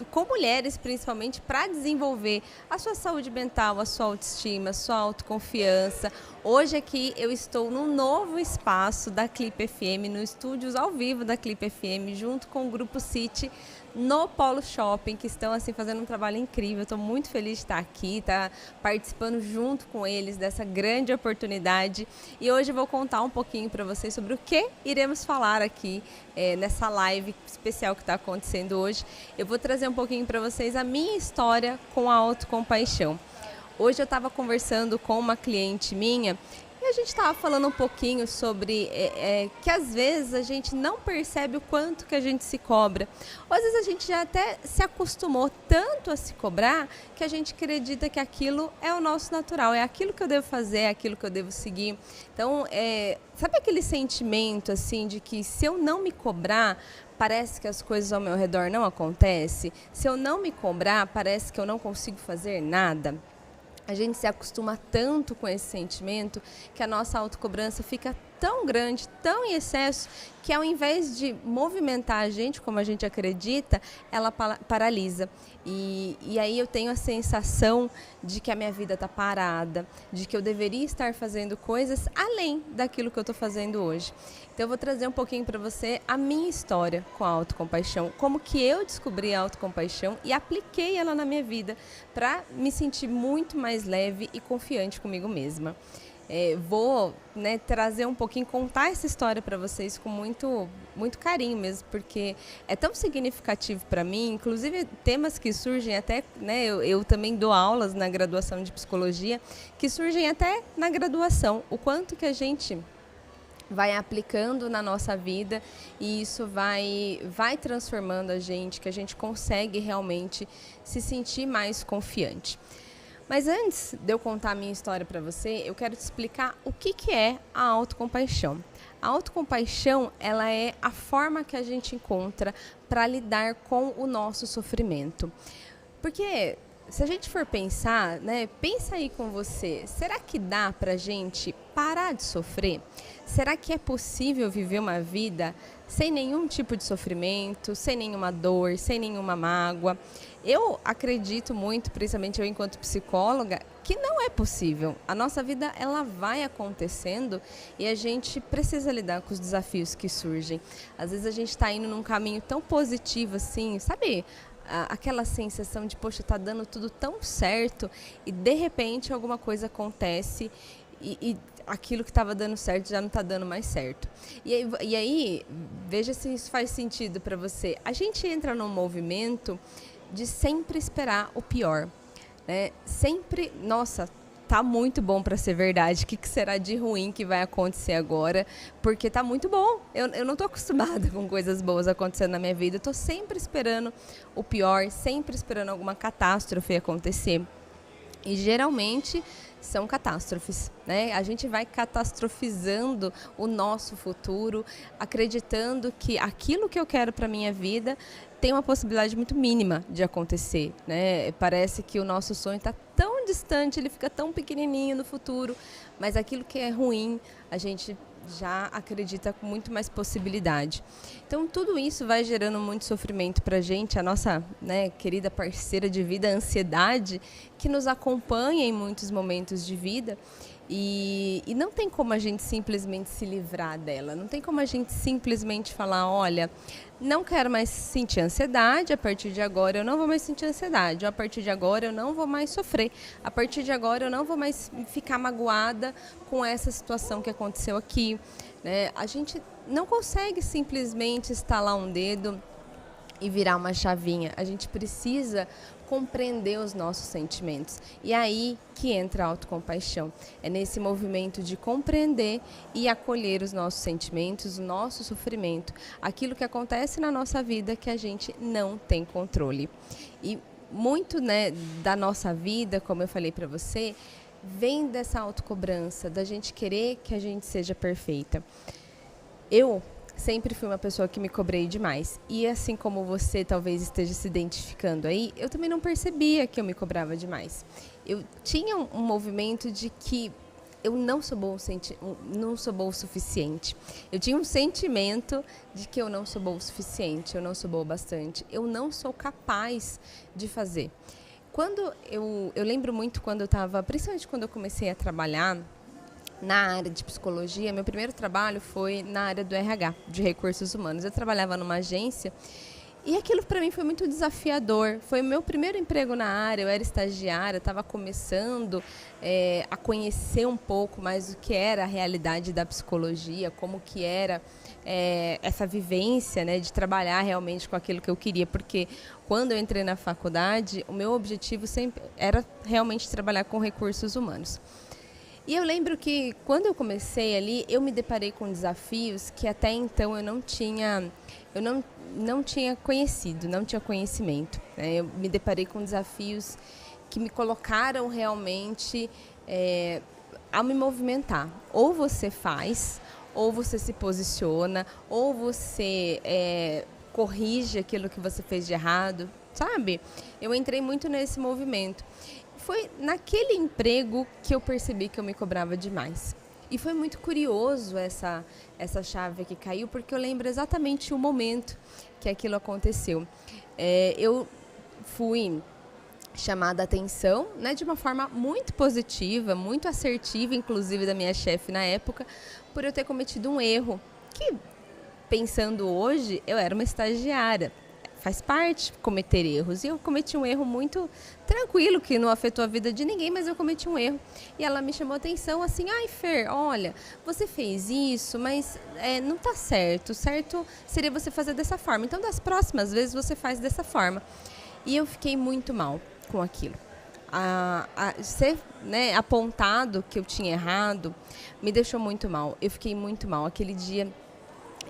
com mulheres, principalmente, para desenvolver a sua saúde mental, a sua autoestima, a sua autoconfiança. Hoje aqui eu estou num novo espaço da Clipe FM, no estúdios ao vivo da Clipe FM, junto com o Grupo City, no Polo Shopping, que estão assim fazendo um trabalho incrível. Estou muito feliz de estar aqui, estar participando junto com eles dessa grande oportunidade. E hoje eu vou contar um pouquinho para vocês sobre o que iremos falar aqui nessa live especial que está acontecendo hoje. Eu vou trazer um pouquinho para vocês a minha história com a autocompaixão. Hoje eu estava conversando com uma cliente minha e a gente estava falando um pouquinho sobre que às vezes a gente não percebe o quanto que a gente se cobra. Ou às vezes a gente já até se acostumou tanto a se cobrar que a gente acredita que aquilo é o nosso natural, é aquilo que eu devo fazer, é aquilo que eu devo seguir. Então, sabe aquele sentimento assim de que se eu não me cobrar, parece que as coisas ao meu redor não acontecem? Se eu não me cobrar, parece que eu não consigo fazer nada? A gente se acostuma tanto com esse sentimento que a nossa autocobrança fica tão grande, tão em excesso, que ao invés de movimentar a gente como a gente acredita, ela paralisa. E aí eu tenho a sensação de que a minha vida está parada, de que eu deveria estar fazendo coisas além daquilo que eu estou fazendo hoje. Então eu vou trazer um pouquinho para você a minha história com a autocompaixão, como que eu descobri a autocompaixão e apliquei ela na minha vida para me sentir muito mais leve e confiante comigo mesma. Vou trazer um pouquinho, contar essa história para vocês com muito, muito carinho mesmo, porque é tão significativo para mim, inclusive temas que surgem até, eu também dou aulas na graduação de psicologia, que surgem até na graduação, o quanto que a gente vai aplicando na nossa vida e isso vai transformando a gente, que a gente consegue realmente se sentir mais confiante. Mas antes de eu contar a minha história para você, eu quero te explicar o que é a autocompaixão. A autocompaixão, ela é a forma que a gente encontra para lidar com o nosso sofrimento. Porque se a gente for pensar, pensa aí com você, será que dá para a gente parar de sofrer? Será que é possível viver uma vida sem nenhum tipo de sofrimento, sem nenhuma dor, sem nenhuma mágoa? Eu acredito muito, principalmente eu enquanto psicóloga, que não é possível. A nossa vida ela vai acontecendo e a gente precisa lidar com os desafios que surgem. Às vezes a gente está indo num caminho tão positivo assim, sabe? Aquela sensação de, poxa, tá dando tudo tão certo e de repente alguma coisa acontece e aquilo que estava dando certo já não está dando mais certo. E aí, veja se isso faz sentido para você. A gente entra num movimento de sempre esperar o pior, sempre, nossa, tá muito bom para ser verdade, o que será de ruim que vai acontecer agora, porque tá muito bom, eu não tô acostumada com coisas boas acontecendo na minha vida, eu tô sempre esperando o pior, sempre esperando alguma catástrofe acontecer. E geralmente são catástrofes, A gente vai catastrofizando o nosso futuro, acreditando que aquilo que eu quero para minha vida tem uma possibilidade muito mínima de acontecer, Parece que o nosso sonho está tão distante, ele fica tão pequenininho no futuro, mas aquilo que é ruim, a gente já acredita com muito mais possibilidade. Então, tudo isso vai gerando muito sofrimento para a gente, a nossa querida parceira de vida, a ansiedade, que nos acompanha em muitos momentos de vida. E não tem como a gente simplesmente se livrar dela, não tem como a gente simplesmente falar, olha, não quero mais sentir ansiedade, a partir de agora eu não vou mais sentir ansiedade, a partir de agora eu não vou mais sofrer, a partir de agora eu não vou mais ficar magoada com essa situação que aconteceu aqui. A gente não consegue simplesmente estalar um dedo e virar uma chavinha, a gente precisa compreender os nossos sentimentos. E é aí que entra a autocompaixão. É nesse movimento de compreender e acolher os nossos sentimentos, o nosso sofrimento, aquilo que acontece na nossa vida que a gente não tem controle. E muito da nossa vida, como eu falei para você, vem dessa autocobrança, da gente querer que a gente seja perfeita. Eu sempre fui uma pessoa que me cobrei demais. E assim como você talvez esteja se identificando aí, eu também não percebia que eu me cobrava demais. Eu tinha um movimento de que eu não sou bom, não sou bom o suficiente. Eu tinha um sentimento de que eu não sou bom o suficiente, eu não sou boa o bastante, eu não sou capaz de fazer. Quando eu lembro muito quando eu estava, principalmente quando eu comecei a trabalhar na área de psicologia, meu primeiro trabalho foi na área do RH, de recursos humanos. Eu trabalhava numa agência e aquilo para mim foi muito desafiador. Foi o meu primeiro emprego na área, eu era estagiária, estava começando a conhecer um pouco mais o que era a realidade da psicologia, como que era essa vivência, né, de trabalhar realmente com aquilo que eu queria, porque quando eu entrei na faculdade, o meu objetivo sempre era realmente trabalhar com recursos humanos. E eu lembro que quando eu comecei ali, eu me deparei com desafios que até então eu não tinha conhecido, não tinha conhecimento, né? Eu me deparei com desafios que me colocaram realmente a me movimentar. Ou você faz, ou você se posiciona, ou você corrige aquilo que você fez de errado, sabe? Eu entrei muito nesse movimento. Foi naquele emprego que eu percebi que eu me cobrava demais. E foi muito curioso essa chave que caiu, porque eu lembro exatamente o momento que aquilo aconteceu. Eu fui chamada a atenção, né, de uma forma muito positiva, muito assertiva, inclusive da minha chefe na época, por eu ter cometido um erro, que, pensando hoje, eu era uma estagiária. Faz parte cometer erros. E eu cometi um erro muito tranquilo, que não afetou a vida de ninguém, mas eu cometi um erro. E ela me chamou a atenção assim, ai Fer, olha, você fez isso, mas não tá certo. Certo seria você fazer dessa forma. Então, das próximas vezes, você faz dessa forma. E eu fiquei muito mal com aquilo. Ser, né, apontado que eu tinha errado me deixou muito mal. Eu fiquei muito mal. Aquele dia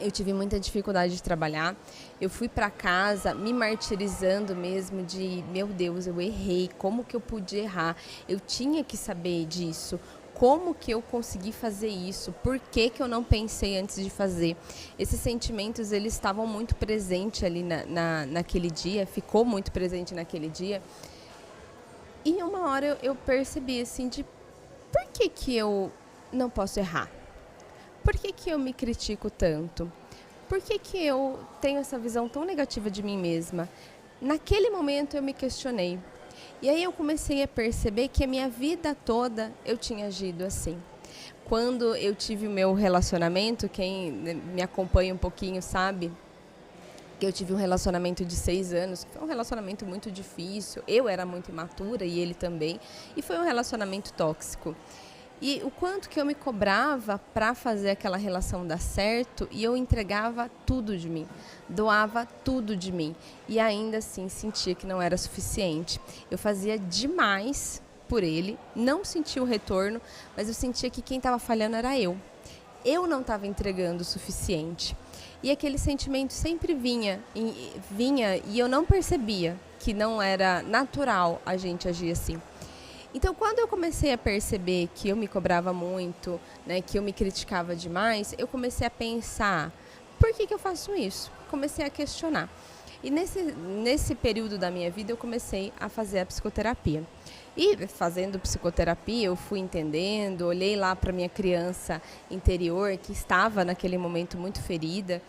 eu tive muita dificuldade de trabalhar. Eu fui para casa me martirizando mesmo de, meu Deus, eu errei, como que eu pude errar? Eu tinha que saber disso. Como que eu consegui fazer isso? Por que que eu não pensei antes de fazer? Esses sentimentos, eles estavam muito presentes ali naquele dia, ficou muito presente naquele dia. E uma hora eu percebi assim, por que que eu não posso errar? Por que que eu me critico tanto? Por que que eu tenho essa visão tão negativa de mim mesma? Naquele momento eu me questionei. E aí eu comecei a perceber que a minha vida toda eu tinha agido assim. Quando eu tive o meu relacionamento, quem me acompanha um pouquinho sabe que eu tive um relacionamento de 6 anos, que foi um relacionamento muito difícil. Eu era muito imatura e ele também. E foi um relacionamento tóxico. E o quanto que eu me cobrava para fazer aquela relação dar certo, e eu entregava tudo de mim, doava tudo de mim. E ainda assim sentia que não era suficiente. Eu fazia demais por ele, não sentia o retorno, mas eu sentia que quem estava falhando era eu. Eu não estava entregando o suficiente. E aquele sentimento sempre vinha e eu não percebia que não era natural a gente agir assim. Então, quando eu comecei a perceber que eu me cobrava muito, né, que eu me criticava demais, eu comecei a pensar, por que que eu faço isso? Comecei a questionar. E nesse período da minha vida, eu comecei a fazer a psicoterapia. E fazendo psicoterapia, eu fui entendendo, olhei lá para minha criança interior, que estava naquele momento muito ferida,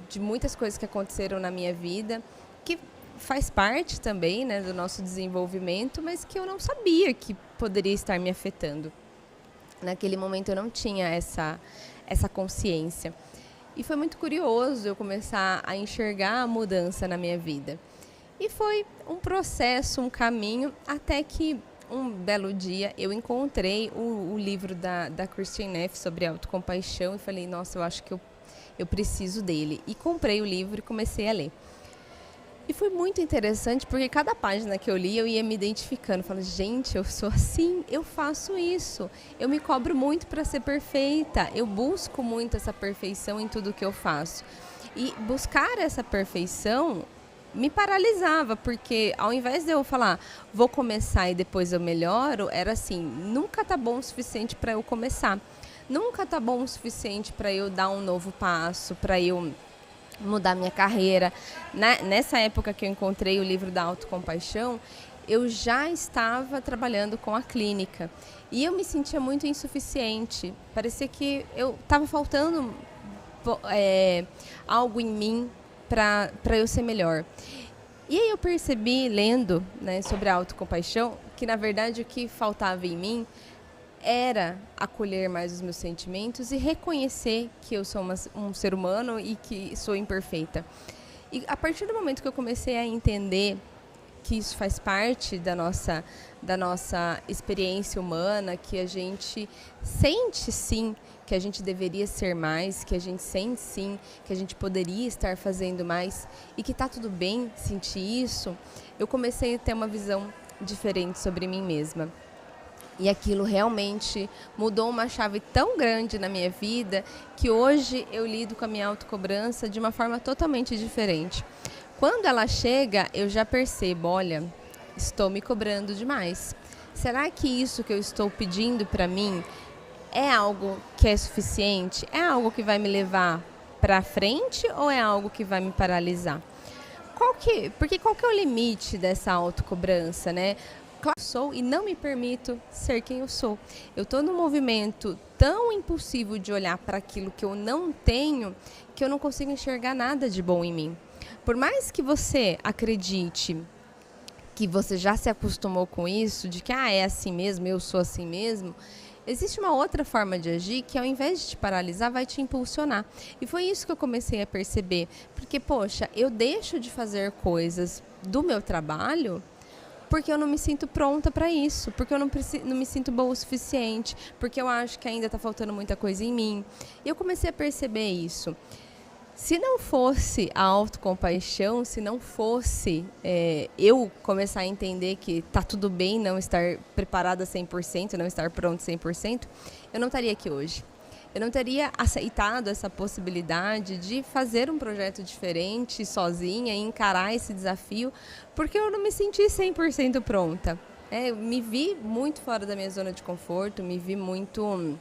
de muitas coisas que aconteceram na minha vida, que faz parte também, né, do nosso desenvolvimento, mas que eu não sabia que poderia estar me afetando. Naquele momento eu não tinha essa consciência. E foi muito curioso eu começar a enxergar a mudança na minha vida. E foi um processo, um caminho, até que um belo dia eu encontrei o livro da Christine Neff sobre autocompaixão e falei, nossa, eu acho que eu preciso dele. E comprei o livro e comecei a ler. E foi muito interessante, porque cada página que eu li, eu ia me identificando. Falei, gente, eu sou assim, eu faço isso. Eu me cobro muito para ser perfeita. Eu busco muito essa perfeição em tudo que eu faço. E buscar essa perfeição me paralisava, porque ao invés de eu falar, vou começar e depois eu melhoro, era assim, nunca tá bom o suficiente para eu começar. Nunca tá bom o suficiente para eu dar um novo passo, para eu mudar minha carreira. Nessa época que eu encontrei o livro da autocompaixão, eu já estava trabalhando com a clínica e eu me sentia muito insuficiente. Parecia que eu estava faltando algo em mim para eu ser melhor. E aí eu percebi, lendo, né, sobre a autocompaixão, que na verdade o que faltava em mim era acolher mais os meus sentimentos e reconhecer que eu sou um ser humano e que sou imperfeita. E a partir do momento que eu comecei a entender que isso faz parte da nossa experiência humana, que a gente sente sim que a gente deveria ser mais, que a gente sente sim que a gente poderia estar fazendo mais e que está tudo bem sentir isso, eu comecei a ter uma visão diferente sobre mim mesma. E aquilo realmente mudou uma chave tão grande na minha vida que hoje eu lido com a minha autocobrança de uma forma totalmente diferente. Quando ela chega, eu já percebo, olha, estou me cobrando demais. Será que isso que eu estou pedindo para mim é algo que é suficiente? É algo que vai me levar para frente ou é algo que vai me paralisar? Porque qual que é o limite dessa autocobrança, né? Claro, eu sou e não me permito ser quem eu sou. Eu estou num movimento tão impulsivo de olhar para aquilo que eu não tenho que eu não consigo enxergar nada de bom em mim. Por mais que você acredite que você já se acostumou com isso, de que é assim mesmo, eu sou assim mesmo, existe uma outra forma de agir que ao invés de te paralisar, vai te impulsionar. E foi isso que eu comecei a perceber. Porque, poxa, eu deixo de fazer coisas do meu trabalho porque eu não me sinto pronta para isso, porque eu não me sinto boa o suficiente, porque eu acho que ainda está faltando muita coisa em mim. E eu comecei a perceber isso. Se não fosse a autocompaixão, se não fosse eu começar a entender que está tudo bem não estar preparada 100%, não estar pronta 100%, eu não estaria aqui hoje. Eu não teria aceitado essa possibilidade de fazer um projeto diferente, sozinha, e encarar esse desafio, porque eu não me senti 100% pronta. Eu me vi muito fora da minha zona de conforto, me vi muito...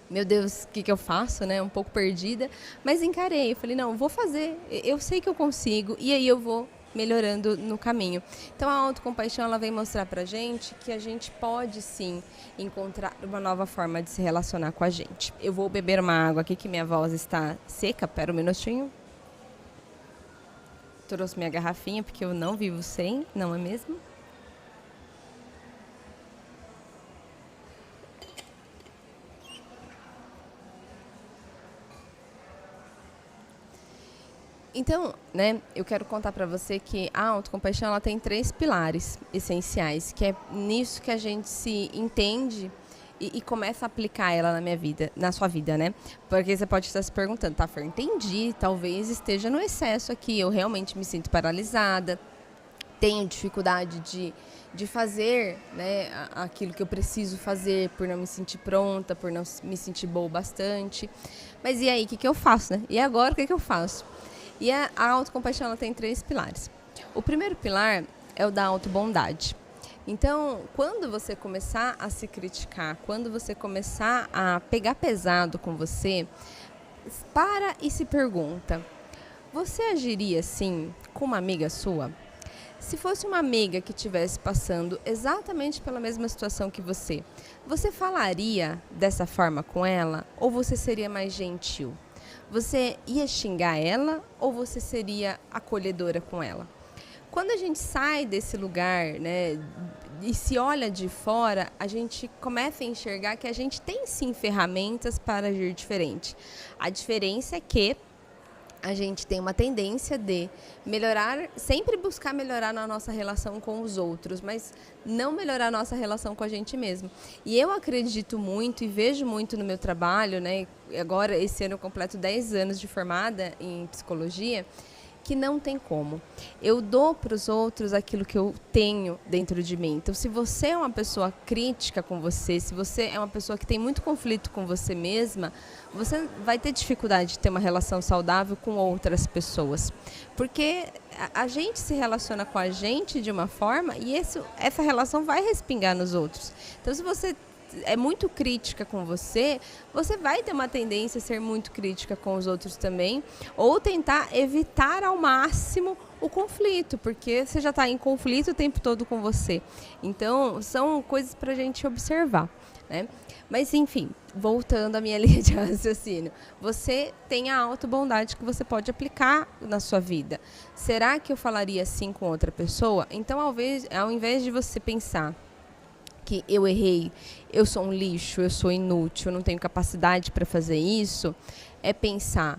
Meu Deus, o que eu faço, né? Um pouco perdida, mas encarei. Eu falei, não, vou fazer, eu sei que eu consigo, e aí eu vou melhorando no caminho. Então a autocompaixão, ela vem mostrar pra gente que a gente pode sim encontrar uma nova forma de se relacionar com a gente. Eu vou beber uma água aqui que minha voz está seca, pera um minutinho. Trouxe minha garrafinha porque eu não vivo sem, não é mesmo? Então, né, eu quero contar para você que a autocompaixão, ela tem 3 pilares essenciais, que é nisso que a gente se entende e começa a aplicar ela na minha vida, na sua vida, né? Porque você pode estar se perguntando, tá, Fer, entendi, talvez esteja no excesso aqui, eu realmente me sinto paralisada, tenho dificuldade de fazer, né, aquilo que eu preciso fazer por não me sentir pronta, por não me sentir boa bastante. Mas e aí, o que eu faço, né? E agora, o que eu faço? E a autocompaixão, ela tem 3 pilares. O primeiro pilar é o da autobondade. Então, quando você começar a se criticar, quando você começar a pegar pesado com você, para e se pergunta, você agiria assim com uma amiga sua? Se fosse uma amiga que estivesse passando exatamente pela mesma situação que você falaria dessa forma com ela ou você seria mais gentil? Você ia xingar ela ou você seria acolhedora com ela? Quando a gente sai desse lugar, né, e se olha de fora, a gente começa a enxergar que a gente tem sim ferramentas para agir diferente. A diferença é que a gente tem uma tendência de melhorar, sempre buscar melhorar na nossa relação com os outros, mas não melhorar a nossa relação com a gente mesmo. E eu acredito muito e vejo muito no meu trabalho, né? Agora, esse ano eu completo 10 anos de formada em psicologia, que não tem como. Eu dou para os outros aquilo que eu tenho dentro de mim. Então, se você é uma pessoa crítica com você, se você é uma pessoa que tem muito conflito com você mesma, você vai ter dificuldade de ter uma relação saudável com outras pessoas. Porque a gente se relaciona com a gente de uma forma e essa relação vai respingar nos outros. Então, se você é muito crítica com você, você vai ter uma tendência a ser muito crítica com os outros também, ou tentar evitar ao máximo o conflito, porque você já está em conflito o tempo todo com você. Então, são coisas para a gente observar, né? Mas, enfim, voltando à minha linha de raciocínio, você tem a autobondade que você pode aplicar na sua vida. Será que eu falaria assim com outra pessoa? Então, ao invés de você pensar que eu errei, eu sou um lixo, eu sou inútil, eu não tenho capacidade para fazer isso, é pensar,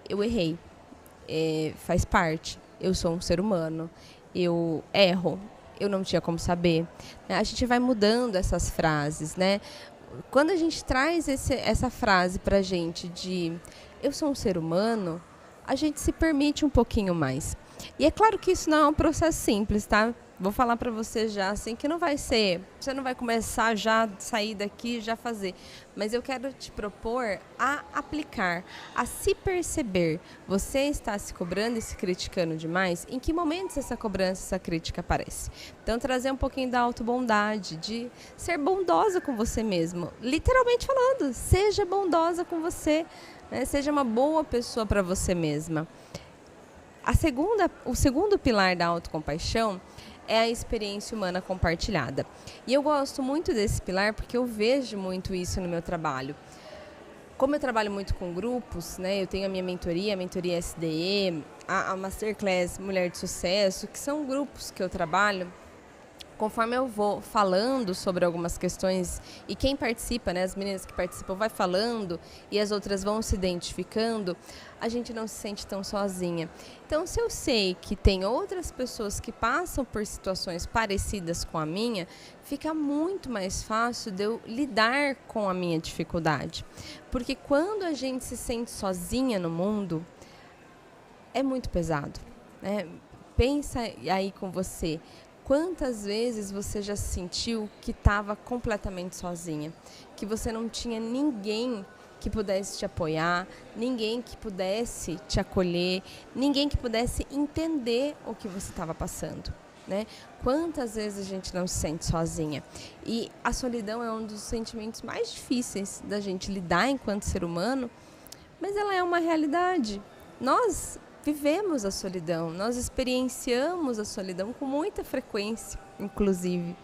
eu errei, faz parte, eu sou um ser humano, eu erro, eu não tinha como saber. A gente vai mudando essas frases, né? Quando a gente traz essa frase pra gente de eu sou um ser humano, a gente se permite um pouquinho mais. E é claro que isso não é um processo simples, tá? Vou falar para você já assim que não vai ser, você não vai começar já sair daqui e já fazer, mas eu quero te propor a aplicar, a se perceber. Você está se cobrando e se criticando demais? Em que momentos essa cobrança, essa crítica aparece? Então trazer um pouquinho da autobondade, de ser bondosa com você mesmo, literalmente falando, seja bondosa com você, né? Seja uma boa pessoa para você mesma. O segundo pilar da autocompaixão é a experiência humana compartilhada. E eu gosto muito desse pilar porque eu vejo muito isso no meu trabalho. Como eu trabalho muito com grupos, né, eu tenho a mentoria SDE, a Masterclass Mulher de Sucesso, que são grupos que eu trabalho. Conforme eu vou falando sobre algumas questões e quem participa, né, as meninas que participam vai falando e as outras vão se identificando, a gente não se sente tão sozinha. Então, se eu sei que tem outras pessoas que passam por situações parecidas com a minha, fica muito mais fácil de eu lidar com a minha dificuldade. Porque quando a gente se sente sozinha no mundo, é muito pesado, né? Pensa aí com você. Quantas vezes você já sentiu que estava completamente sozinha? Que você não tinha ninguém que pudesse te apoiar, ninguém que pudesse te acolher, ninguém que pudesse entender o que você estava passando, né? Quantas vezes a gente não se sente sozinha? E a solidão é um dos sentimentos mais difíceis da gente lidar enquanto ser humano, mas ela é uma realidade. Nós vivemos a solidão, nós experienciamos a solidão com muita frequência, inclusive.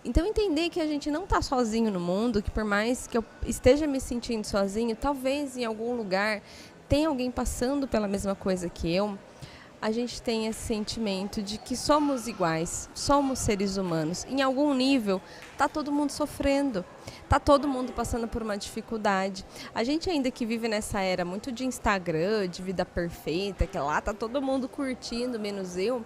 Então, entender que a gente não está sozinho no mundo, que por mais que eu esteja me sentindo sozinho, talvez em algum lugar tenha alguém passando pela mesma coisa que eu, a gente tem esse sentimento de que somos iguais, somos seres humanos. Em algum nível, está todo mundo sofrendo, está todo mundo passando por uma dificuldade. A gente ainda que vive nessa era muito de Instagram, de vida perfeita, que lá está todo mundo curtindo, menos eu,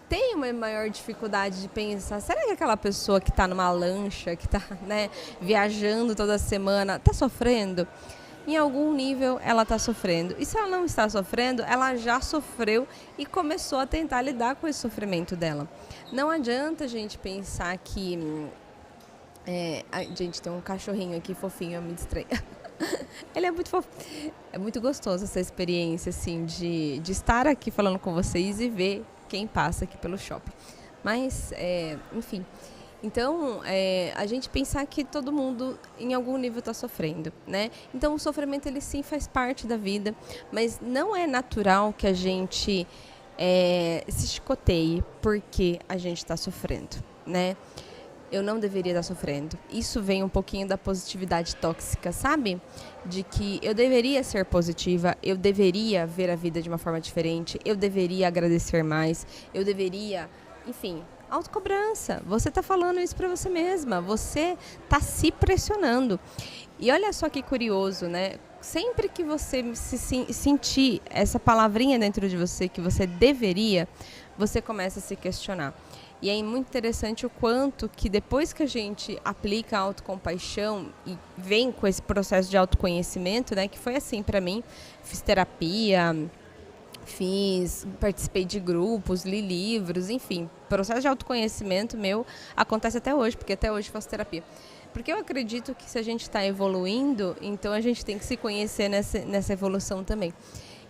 tem uma maior dificuldade de pensar, será que aquela pessoa que está numa lancha, que está, né, viajando toda semana, está sofrendo? Em algum nível ela está sofrendo. E se ela não está sofrendo, ela já sofreu e começou a tentar lidar com esse sofrimento dela. Não adianta a gente pensar que... gente, tem um cachorrinho aqui fofinho, eu me distraí. Ele é muito fofo. É muito gostoso essa experiência, assim, de estar aqui falando com vocês e ver quem passa aqui pelo shopping. Mas, enfim... Então, a gente pensar que todo mundo, em algum nível, está sofrendo, né? Então, o sofrimento, ele sim faz parte da vida, mas não é natural que a gente se chicoteie porque a gente está sofrendo, né? Eu não deveria estar sofrendo. Isso vem um pouquinho da positividade tóxica, sabe? De que eu deveria ser positiva, eu deveria ver a vida de uma forma diferente, eu deveria agradecer mais, eu deveria, enfim... Autocobrança, você está falando isso para você mesma, você está se pressionando. E olha só que curioso, né? Sempre que você sentir essa palavrinha dentro de você que você deveria, você começa a se questionar. E é muito interessante o quanto que depois que a gente aplica a autocompaixão e vem com esse processo de autoconhecimento, né? Que foi assim para mim, fiz terapia... participei de grupos, li livros, enfim, o processo de autoconhecimento meu acontece até hoje, porque até hoje faço terapia. Porque eu acredito que se a gente está evoluindo, então a gente tem que se conhecer nessa evolução também.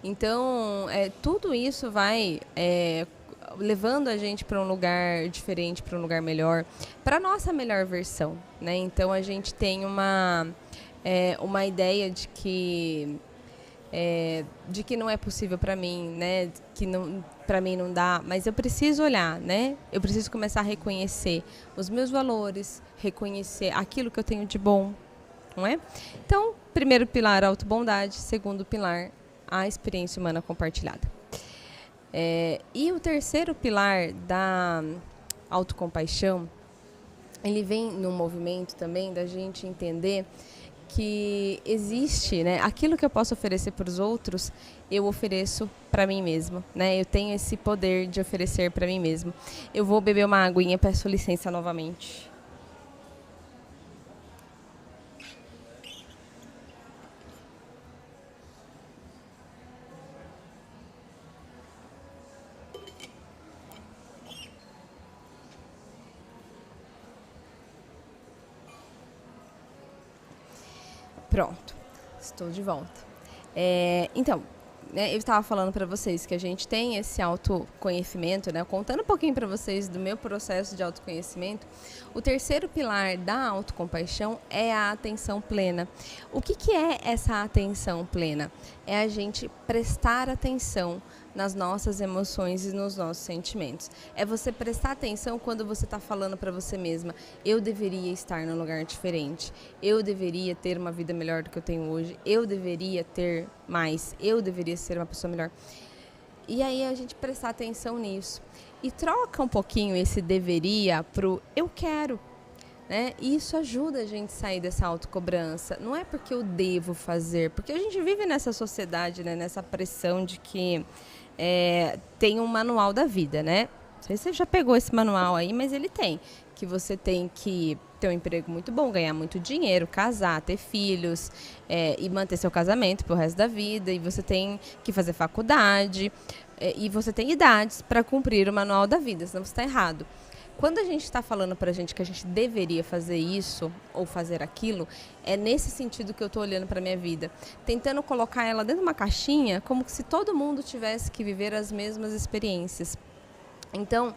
Então, tudo isso vai levando a gente para um lugar diferente, para um lugar melhor, para a nossa melhor versão, né? Então a gente tem uma ideia de que não é possível para mim, né? Que não, para mim não dá, mas eu preciso olhar, né? Eu preciso começar a reconhecer os meus valores, reconhecer aquilo que eu tenho de bom, não é? Então, primeiro pilar, autobondade. Segundo pilar, a experiência humana compartilhada. E o terceiro pilar da autocompaixão, ele vem num movimento também da gente entender que existe, né, aquilo que eu posso oferecer para os outros, eu ofereço para mim mesmo, né? Eu tenho esse poder de oferecer para mim mesmo. Eu vou beber uma aguinha, peço licença novamente. Pronto, estou de volta. Então, né, eu estava falando para vocês que a gente tem esse autoconhecimento, né, contando um pouquinho para vocês do meu processo de autoconhecimento. O terceiro pilar da autocompaixão é a atenção plena. O que é essa atenção plena? É a gente prestar atenção nas nossas emoções e nos nossos sentimentos. É você prestar atenção quando você está falando para você mesma: eu deveria estar num lugar diferente, eu deveria ter uma vida melhor do que eu tenho hoje, eu deveria ter mais, eu deveria ser uma pessoa melhor. E aí a gente prestar atenção nisso. E troca um pouquinho esse deveria pro eu quero. Né? E isso ajuda a gente a sair dessa autocobrança. Não é porque eu devo fazer, porque a gente vive nessa sociedade, né? Nessa pressão de que tem um manual da vida, né? Não sei se você já pegou esse manual aí, mas ele tem. Que você tem que ter um emprego muito bom, ganhar muito dinheiro, casar, ter filhos e manter seu casamento pro resto da vida. E você tem que fazer faculdade e você tem idades para cumprir o manual da vida, senão você está errado. Quando a gente está falando para a gente que a gente deveria fazer isso ou fazer aquilo, é nesse sentido que eu estou olhando para a minha vida. Tentando colocar ela dentro de uma caixinha, como se todo mundo tivesse que viver as mesmas experiências. Então,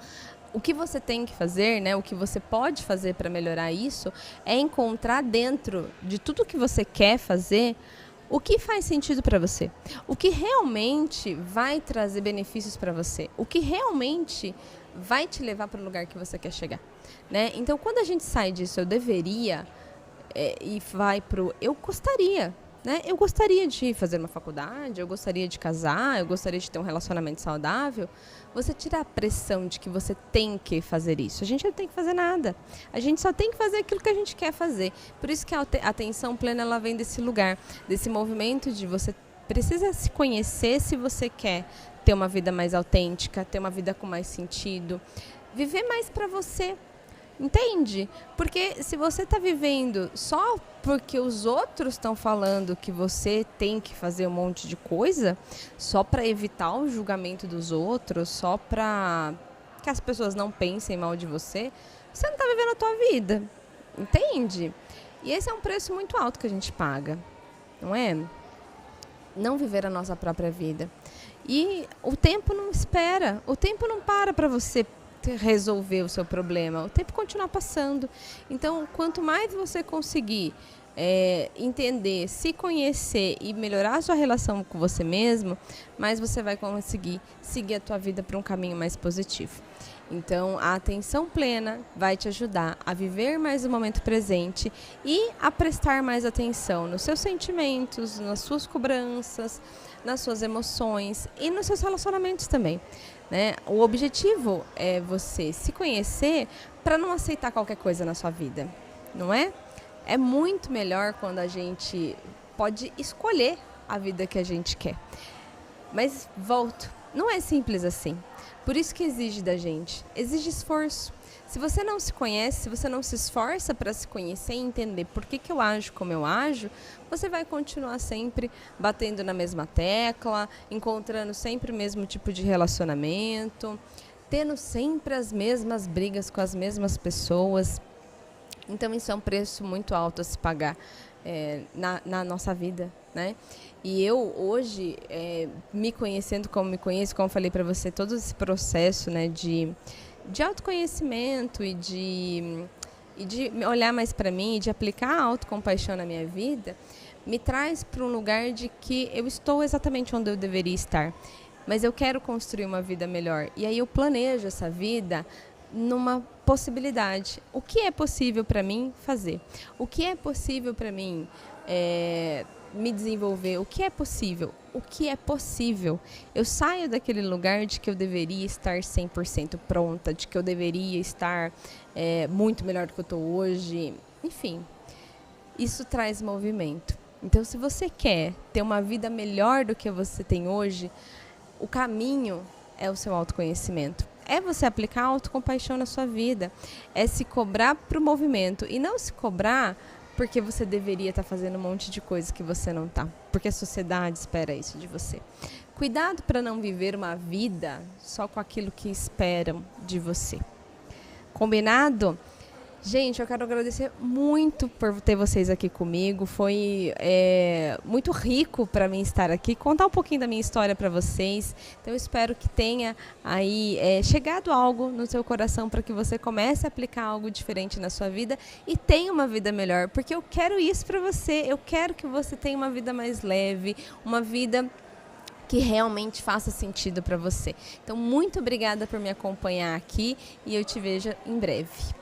o que você tem que fazer, né, o que você pode fazer para melhorar isso, é encontrar dentro de tudo que você quer fazer o que faz sentido para você, o que realmente vai trazer benefícios para você, o que realmente vai te levar para o lugar que você quer chegar, né? Então, quando a gente sai disso, eu deveria, e vai pro eu gostaria, né? Eu gostaria de fazer uma faculdade, eu gostaria de casar, eu gostaria de ter um relacionamento saudável. Você tira a pressão de que você tem que fazer isso. A gente não tem que fazer nada. A gente só tem que fazer aquilo que a gente quer fazer. Por isso que a atenção plena, ela vem desse lugar, desse movimento de você precisa se conhecer se você quer ter uma vida mais autêntica, ter uma vida com mais sentido, viver mais para você, entende? Porque se você está vivendo só porque os outros estão falando que você tem que fazer um monte de coisa, só para evitar o julgamento dos outros, só para que as pessoas não pensem mal de você, você não está vivendo a tua vida, entende? E esse é um preço muito alto que a gente paga, não é? Não viver a nossa própria vida. E o tempo não espera, o tempo não para você resolver o seu problema, o tempo continua passando. Então, quanto mais você conseguir entender, se conhecer e melhorar a sua relação com você mesmo, mais você vai conseguir seguir a tua vida para um caminho mais positivo. Então, a atenção plena vai te ajudar a viver mais o momento presente e a prestar mais atenção nos seus sentimentos, nas suas cobranças, nas suas emoções e nos seus relacionamentos também, né? O objetivo é você se conhecer para não aceitar qualquer coisa na sua vida, não é? É muito melhor quando a gente pode escolher a vida que a gente quer. Mas, volto, não é simples assim. Por isso que exige da gente, exige esforço. Se você não se conhece, se você não se esforça para se conhecer e entender por que eu ajo como eu ajo, você vai continuar sempre batendo na mesma tecla, encontrando sempre o mesmo tipo de relacionamento, tendo sempre as mesmas brigas com as mesmas pessoas. Então, isso é um preço muito alto a se pagar na nossa vida, né? E eu hoje, me conhecendo como me conheço, como eu falei para você, todo esse processo, né, de autoconhecimento e de olhar mais para mim e de aplicar a autocompaixão na minha vida, me traz para um lugar de que eu estou exatamente onde eu deveria estar, mas eu quero construir uma vida melhor. E aí eu planejo essa vida numa possibilidade. O que é possível para mim fazer? O que é possível para mim me desenvolver? O que é possível? O que é possível? Eu saio daquele lugar de que eu deveria estar 100% pronta, de que eu deveria estar muito melhor do que eu estou hoje. Enfim, isso traz movimento. Então, se você quer ter uma vida melhor do que você tem hoje, o caminho é o seu autoconhecimento. É você aplicar a autocompaixão na sua vida. É se cobrar para o movimento. E não se cobrar porque você deveria estar fazendo um monte de coisa que você não está. Porque a sociedade espera isso de você. Cuidado para não viver uma vida só com aquilo que esperam de você. Combinado? Gente, eu quero agradecer muito por ter vocês aqui comigo. Foi muito rico para mim estar aqui, contar um pouquinho da minha história para vocês. Então, eu espero que tenha aí chegado algo no seu coração para que você comece a aplicar algo diferente na sua vida e tenha uma vida melhor. Porque eu quero isso para você. Eu quero que você tenha uma vida mais leve, uma vida que realmente faça sentido para você. Então, muito obrigada por me acompanhar aqui e eu te vejo em breve.